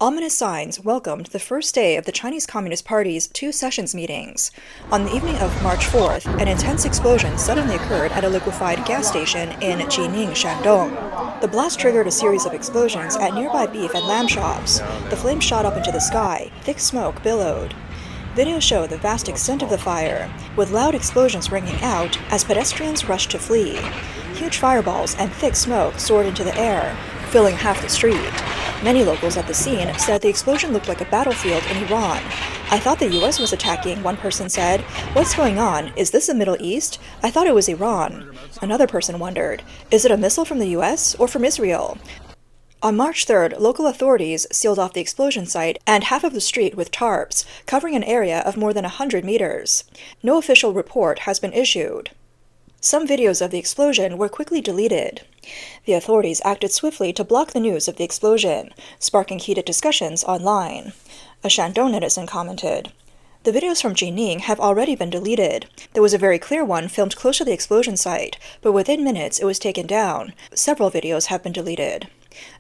Ominous signs welcomed the first day of the Chinese Communist Party's two sessions meetings. On the evening of March 4th, an intense explosion suddenly occurred at a liquefied gas station in Jining, Shandong. The blast triggered a series of explosions at nearby beef and lamb shops. The flames shot up into the sky, thick smoke billowed. Videos show the vast extent of the fire, with loud explosions ringing out as pedestrians rushed to flee. Huge fireballs and thick smoke soared into the air, filling half the street. Many locals at the scene said the explosion looked like a battlefield in Iran. "I thought the US was attacking," one person said. "What's going on? Is this the Middle East? I thought it was Iran." Another person wondered, "Is it a missile from the US or from Israel?" On March 3rd, local authorities sealed off the explosion site and half of the street with tarps, covering an area of more than 100 meters. No official report has been issued. Some videos of the explosion were quickly deleted. The authorities acted swiftly to block the news of the explosion, sparking heated discussions online. A Shandong netizen commented, "The videos from Jining have already been deleted. There was a very clear one filmed close to the explosion site, but within minutes it was taken down. Several videos have been deleted."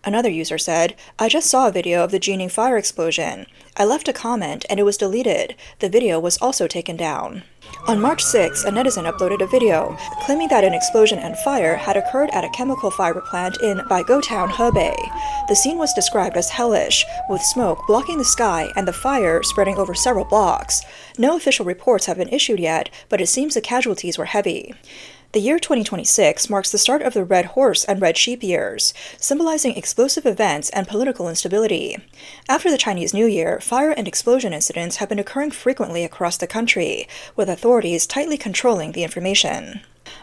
Another user said, "I just saw a video of the Jining fire explosion. I left a comment and it was deleted. The video was also taken down." On March 6, a netizen uploaded a video claiming that an explosion and fire had occurred at a chemical fiber plant in Baigo Town, Hebei. The scene was described as hellish, with smoke blocking the sky and the fire spreading over several blocks. No official reports have been issued yet, but it seems the casualties were heavy. The year 2026 marks the start of the Red Horse and Red Sheep years, symbolizing explosive events and political instability. After the Chinese New Year, fire and explosion incidents have been occurring frequently across the country, with authorities tightly controlling the information.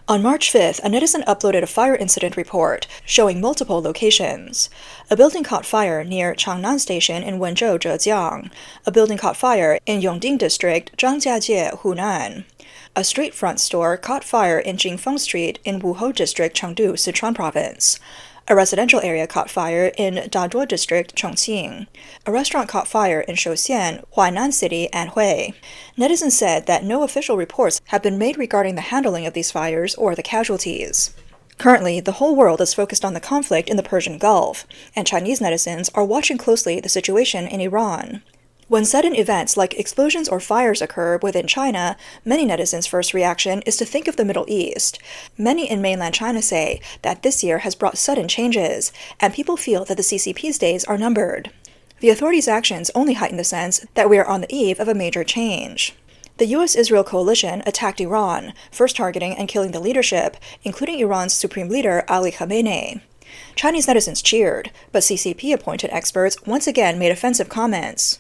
On March 5th, a netizen uploaded a fire incident report showing multiple locations. A building caught fire near Changnan Station in Wenzhou, Zhejiang. A building caught fire in Yongding District, Zhangjiajie, Hunan. A street front store caught fire in Jingfeng Street in Wuhou District, Chengdu, Sichuan Province. A residential area caught fire in Dazhuo District, Chongqing. A restaurant caught fire in Shouxian, Huainan City, Anhui. Netizens said that no official reports have been made regarding the handling of these fires or the casualties. Currently, the whole world is focused on the conflict in the Persian Gulf, and Chinese netizens are watching closely the situation in Iran. When sudden events like explosions or fires occur within China, many netizens' first reaction is to think of the Middle East. Many in mainland China say that this year has brought sudden changes, and people feel that the CCP's days are numbered. The authorities' actions only heighten the sense that we are on the eve of a major change. The US-Israel coalition attacked Iran, first targeting and killing the leadership, including Iran's supreme leader Ali Khamenei. Chinese netizens cheered, but CCP-appointed experts once again made offensive comments.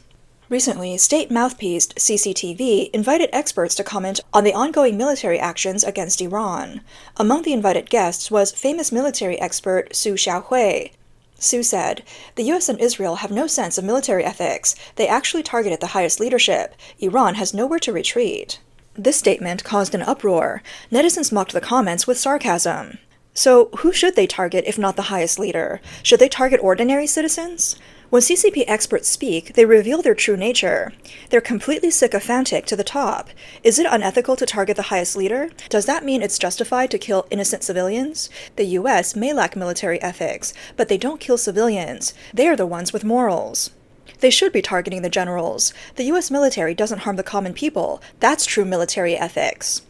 Recently, state mouthpiece CCTV invited experts to comment on the ongoing military actions against Iran. Among the invited guests was famous military expert Su Xiaohui. Su said, "The US and Israel have no sense of military ethics. They actually targeted the highest leadership. Iran has nowhere to retreat." This statement caused an uproar. Netizens mocked the comments with sarcasm. So, who should they target if not the highest leader? Should they target ordinary citizens? When CCP experts speak, they reveal their true nature. They're completely sycophantic to the top. Is it unethical to target the highest leader? Does that mean it's justified to kill innocent civilians? The US may lack military ethics, but they don't kill civilians. They are the ones with morals. They should be targeting the generals. The US military doesn't harm the common people. That's true military ethics.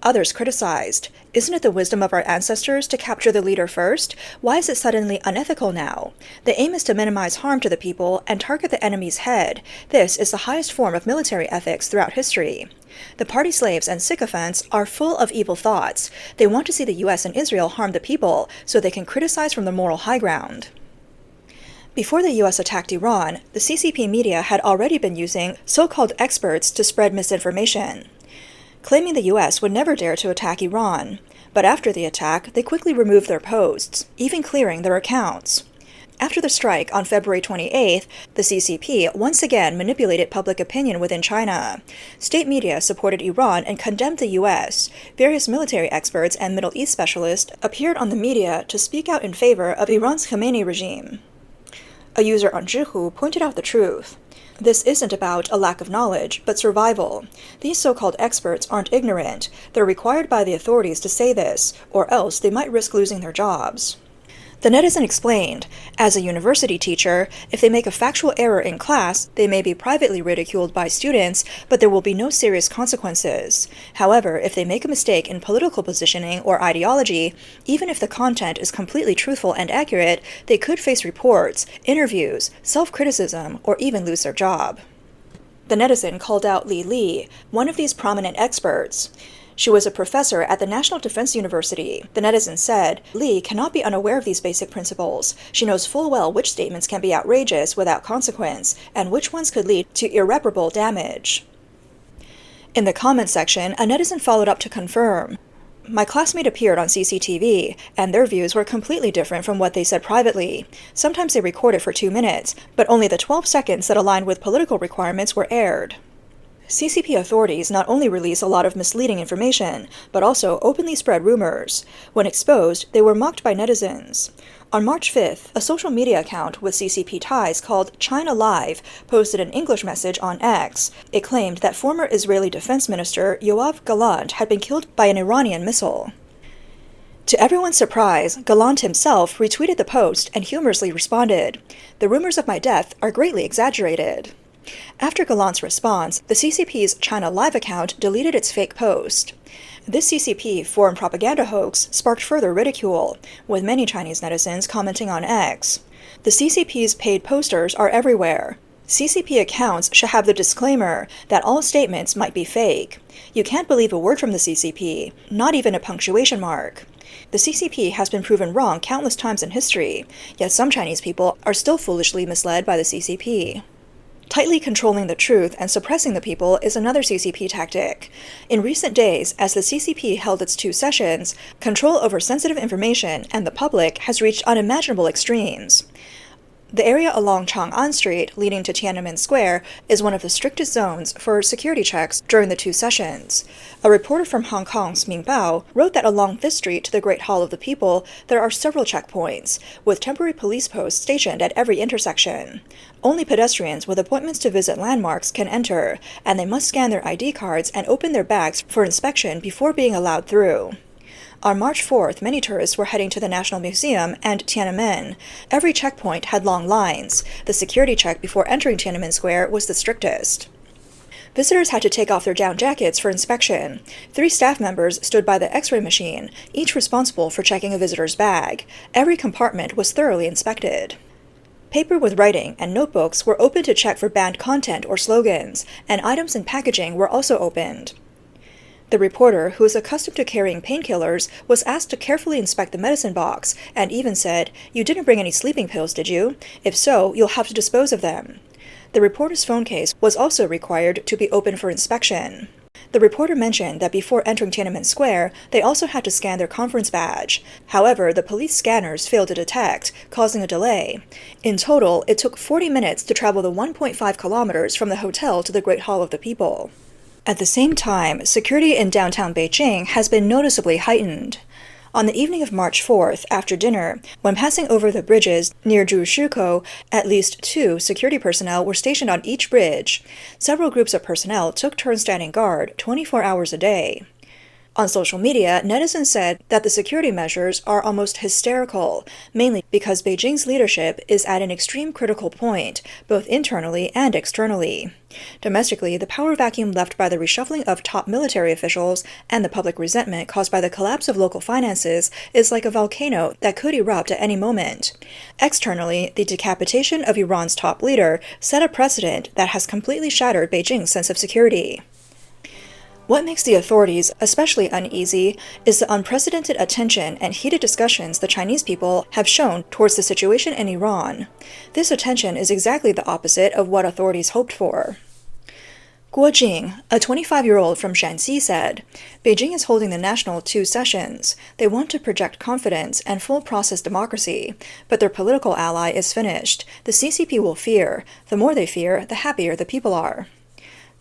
Others criticized, "Isn't it the wisdom of our ancestors to capture the leader first? Why is it suddenly unethical now? The aim is to minimize harm to the people and target the enemy's head. This is the highest form of military ethics throughout history." The party slaves and sycophants are full of evil thoughts. They want to see the US and Israel harm the people so they can criticize from the moral high ground. Before the US attacked Iran, the CCP media had already been using so-called experts to spread misinformation, claiming the US would never dare to attack Iran. But after the attack, they quickly removed their posts, even clearing their accounts. After the strike on February 28th, the CCP once again manipulated public opinion within China. State media supported Iran and condemned the US. Various military experts and Middle East specialists appeared on the media to speak out in favor of Iran's Khamenei regime. A user on Zhihu pointed out the truth. This isn't about a lack of knowledge, but survival. These so-called experts aren't ignorant. They're required by the authorities to say this, or else they might risk losing their jobs. The netizen explained, as a university teacher, if they make a factual error in class, they may be privately ridiculed by students, but there will be no serious consequences. However, if they make a mistake in political positioning or ideology, even if the content is completely truthful and accurate, they could face reports, interviews, self-criticism, or even lose their job. The netizen called out Li, one of these prominent experts. She was a professor at the National Defense University. The netizen said, Li cannot be unaware of these basic principles. She knows full well which statements can be outrageous without consequence, and which ones could lead to irreparable damage. In the comments section, a netizen followed up to confirm. My classmate appeared on CCTV, and their views were completely different from what they said privately. Sometimes they recorded for 2 minutes, but only the 12 seconds that aligned with political requirements were aired. CCP authorities not only release a lot of misleading information, but also openly spread rumors. When exposed, they were mocked by netizens. On March 5th, a social media account with CCP ties called China Live posted an English message on X. It claimed that former Israeli Defense Minister Yoav Gallant had been killed by an Iranian missile. To everyone's surprise, Gallant himself retweeted the post and humorously responded, "The rumors of my death are greatly exaggerated." After Gallant's response, the CCP's China Live account deleted its fake post. This CCP foreign propaganda hoax sparked further ridicule, with many Chinese netizens commenting on X. The CCP's paid posters are everywhere. CCP accounts should have the disclaimer that all statements might be fake. You can't believe a word from the CCP, not even a punctuation mark. The CCP has been proven wrong countless times in history, yet some Chinese people are still foolishly misled by the CCP. Tightly controlling the truth and suppressing the people is another CCP tactic. In recent days, as the CCP held its 2 sessions, control over sensitive information and the public has reached unimaginable extremes. The area along Chang'an Street leading to Tiananmen Square is one of the strictest zones for security checks during the 2 sessions. A reporter from Hong Kong's Ming Bao wrote that along this street to the Great Hall of the People, there are several checkpoints, with temporary police posts stationed at every intersection. Only pedestrians with appointments to visit landmarks can enter, and they must scan their ID cards and open their bags for inspection before being allowed through. On March 4th, many tourists were heading to the National Museum and Tiananmen. Every checkpoint had long lines. The security check before entering Tiananmen Square was the strictest. Visitors had to take off their down jackets for inspection. 3 staff members stood by the X-ray machine, each responsible for checking a visitor's bag. Every compartment was thoroughly inspected. Paper with writing and notebooks were opened to check for banned content or slogans, and items in packaging were also opened. The reporter, who is accustomed to carrying painkillers, was asked to carefully inspect the medicine box, and even said, "You didn't bring any sleeping pills, did you? If so, you'll have to dispose of them." The reporter's phone case was also required to be opened for inspection. The reporter mentioned that before entering Tiananmen Square, they also had to scan their conference badge. However, the police scanners failed to detect, causing a delay. In total, it took 40 minutes to travel the 1.5 kilometers from the hotel to the Great Hall of the People. At the same time, security in downtown Beijing has been noticeably heightened. On the evening of March 4th, after dinner, when passing over the bridges near Zhushiko, at least 2 security personnel were stationed on each bridge. Several groups of personnel took turns standing guard 24 hours a day. On social media, netizens said that the security measures are almost hysterical, mainly because Beijing's leadership is at an extreme critical point, both internally and externally. Domestically, the power vacuum left by the reshuffling of top military officials and the public resentment caused by the collapse of local finances is like a volcano that could erupt at any moment. Externally, the decapitation of Iran's top leader set a precedent that has completely shattered Beijing's sense of security. What makes the authorities especially uneasy is the unprecedented attention and heated discussions the Chinese people have shown towards the situation in Iran. This attention is exactly the opposite of what authorities hoped for. Guo Jing, a 25-year-old from Shanxi, said, "Beijing is holding the national 2 sessions. They want to project confidence and full process democracy, but their political ally is finished. The CCP will fear. The more they fear, the happier the people are."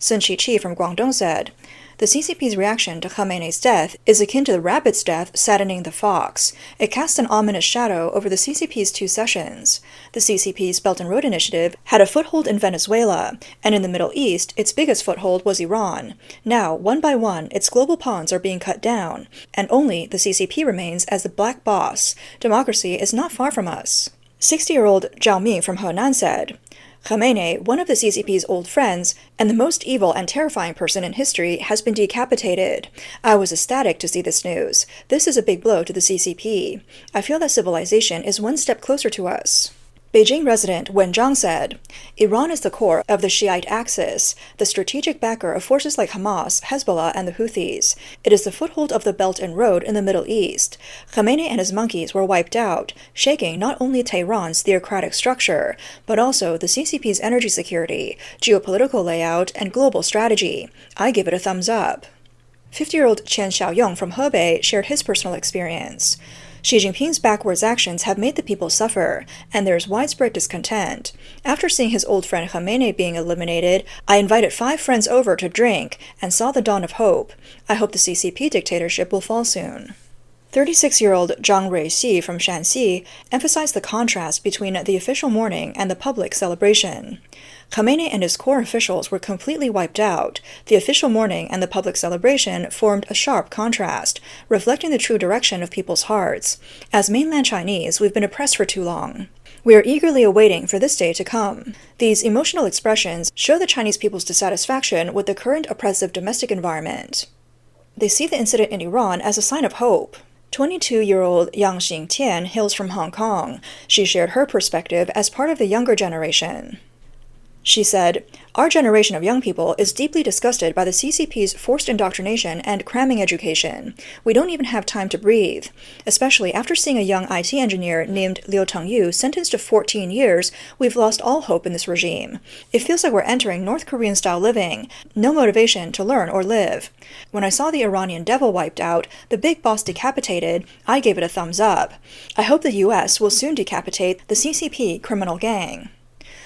Sun Chi from Guangdong said, "The CCP's reaction to Khamenei's death is akin to the rabbit's death saddening the fox. It casts an ominous shadow over the CCP's 2 sessions. The CCP's Belt and Road Initiative had a foothold in Venezuela, and in the Middle East, its biggest foothold was Iran. Now, one by one, its global pawns are being cut down, and only the CCP remains as the black boss. Democracy is not far from us." 60-year-old Zhao Mi from Henan said, "Khamenei, one of the CCP's old friends, and the most evil and terrifying person in history, has been decapitated. I was ecstatic to see this news. This is a big blow to the CCP. I feel that civilization is one step closer to us." Beijing resident Wen Zhang said, "Iran is the core of the Shiite axis, the strategic backer of forces like Hamas, Hezbollah, and the Houthis. It is the foothold of the Belt and Road in the Middle East. Khamenei and his monkeys were wiped out, shaking not only Tehran's theocratic structure, but also the CCP's energy security, geopolitical layout, and global strategy. I give it a thumbs up." 50-year-old Qian Xiaoyong from Hebei shared his personal experience. Xi Jinping's backwards actions have made the people suffer, and there is widespread discontent. After seeing his old friend Khamenei being eliminated, I invited 5 friends over to drink and saw the dawn of hope. I hope the CCP dictatorship will fall soon. 36-year-old Zhang Ruixi from Shanxi emphasized the contrast between the official mourning and the public celebration. Khamenei and his core officials were completely wiped out. The official mourning and the public celebration formed a sharp contrast, reflecting the true direction of people's hearts. As mainland Chinese, we've been oppressed for too long. We are eagerly awaiting for this day to come. These emotional expressions show the Chinese people's dissatisfaction with the current oppressive domestic environment. They see the incident in Iran as a sign of hope. 22-year-old Yang Xingtian hails from Hong Kong. She shared her perspective as part of the younger generation. She said, "Our generation of young people is deeply disgusted by the CCP's forced indoctrination and cramming education. We don't even have time to breathe. Especially after seeing a young IT engineer named Liu Tengyu sentenced to 14 years, we've lost all hope in this regime. It feels like we're entering North Korean-style living, no motivation to learn or live. When I saw the Iranian devil wiped out, the big boss decapitated, I gave it a thumbs up. I hope the US will soon decapitate the CCP criminal gang."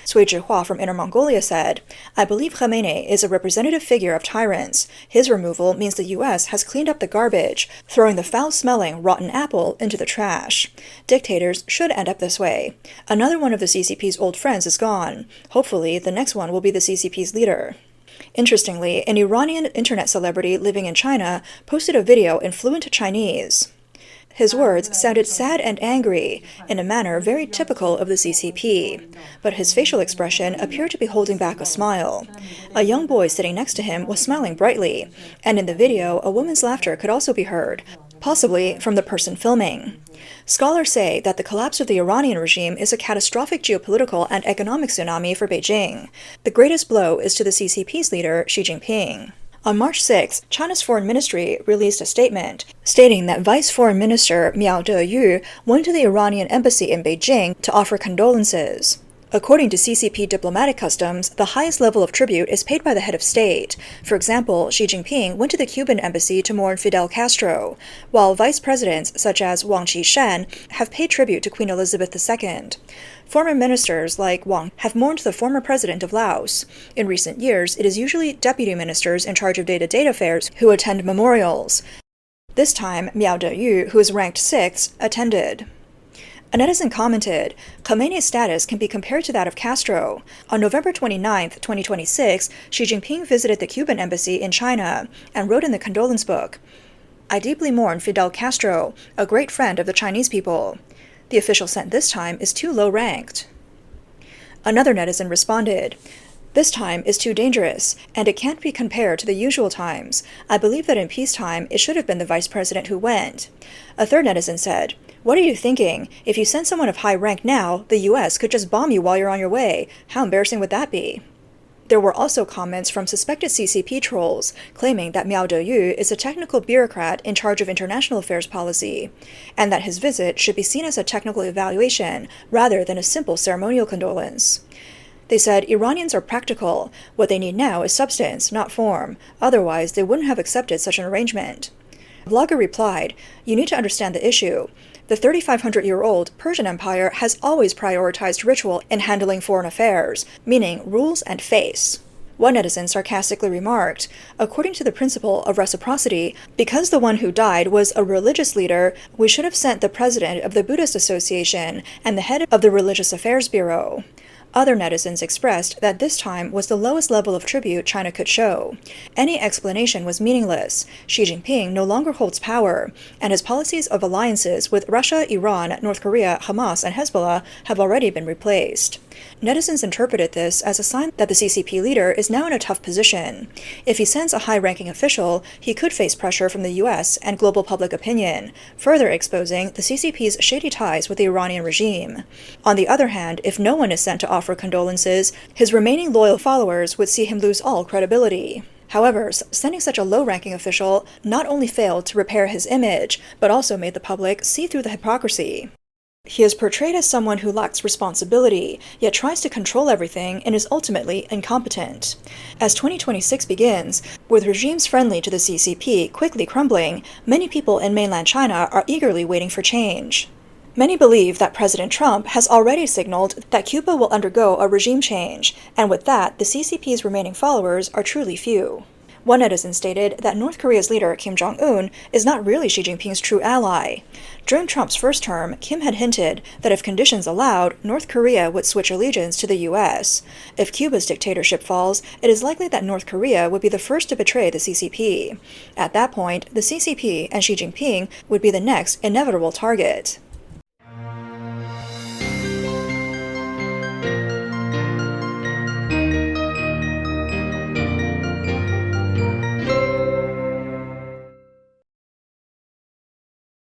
Sui Zhihua from Inner Mongolia said, "I believe Khamenei is a representative figure of tyrants. His removal means the U.S. has cleaned up the garbage, throwing the foul-smelling, rotten apple into the trash. Dictators should end up this way. Another one of the CCP's old friends is gone. Hopefully, the next one will be the CCP's leader." Interestingly, an Iranian internet celebrity living in China posted a video in fluent Chinese. His words sounded sad and angry, in a manner very typical of the CCP, but his facial expression appeared to be holding back a smile. A young boy sitting next to him was smiling brightly, and in the video, a woman's laughter could also be heard, possibly from the person filming. Scholars say that the collapse of the Iranian regime is a catastrophic geopolitical and economic tsunami for Beijing. The greatest blow is to the CCP's leader, Xi Jinping. On March 6, China's Foreign Ministry released a statement stating that Vice Foreign Minister Miao De-yu went to the Iranian embassy in Beijing to offer condolences. According to CCP diplomatic customs, the highest level of tribute is paid by the head of state. For example, Xi Jinping went to the Cuban embassy to mourn Fidel Castro, while vice presidents such as Wang Qishan have paid tribute to Queen Elizabeth II. Former ministers like Wang have mourned the former president of Laos. In recent years, it is usually deputy ministers in charge of day-to-day affairs who attend memorials. This time, Miao De-yu, who is ranked 6th, attended. A netizen commented, "Khamenei's status can be compared to that of Castro. On November 29, 2026, Xi Jinping visited the Cuban embassy in China and wrote in the condolence book, 'I deeply mourn Fidel Castro, a great friend of the Chinese people.' The official sent this time is too low-ranked." Another netizen responded, "This time is too dangerous, and it can't be compared to the usual times. I believe that in peacetime, it should have been the vice president who went." A third netizen said, "What are you thinking? If you send someone of high rank now, the U.S. could just bomb you while you're on your way. How embarrassing would that be?" There were also comments from suspected CCP trolls, claiming that Miao De-yu is a technical bureaucrat in charge of international affairs policy, and that his visit should be seen as a technical evaluation rather than a simple ceremonial condolence. They said Iranians are practical. What they need now is substance, not form. Otherwise, they wouldn't have accepted such an arrangement. A blogger replied, "You need to understand the issue. The 3,500-year-old Persian Empire has always prioritized ritual in handling foreign affairs, meaning rules and face. One netizen sarcastically remarked, "According to the principle of reciprocity, because the one who died was a religious leader, we should have sent the president of the Buddhist Association and the head of the Religious Affairs Bureau." Other netizens expressed that this time was the lowest level of tribute China could show. Any explanation was meaningless. Xi Jinping no longer holds power, and his policies of alliances with Russia, Iran, North Korea, Hamas, and Hezbollah have already been replaced. Netizens interpreted this as a sign that the CCP leader is now in a tough position. If he sends a high-ranking official, he could face pressure from the US and global public opinion, further exposing the CCP's shady ties with the Iranian regime. On the other hand, if no one is sent to offer condolences, his remaining loyal followers would see him lose all credibility. However, sending such a low-ranking official not only failed to repair his image, but also made the public see through the hypocrisy. He is portrayed as someone who lacks responsibility, yet tries to control everything and is ultimately incompetent. As 2026 begins, with regimes friendly to the CCP quickly crumbling, many people in mainland China are eagerly waiting for change. Many believe that President Trump has already signaled that Cuba will undergo a regime change, and with that, the CCP's remaining followers are truly few. One netizen stated that North Korea's leader Kim Jong-un is not really Xi Jinping's true ally. During Trump's first term, Kim had hinted that if conditions allowed, North Korea would switch allegiance to the US. If Cuba's dictatorship falls, it is likely that North Korea would be the first to betray the CCP. At that point, the CCP and Xi Jinping would be the next inevitable target.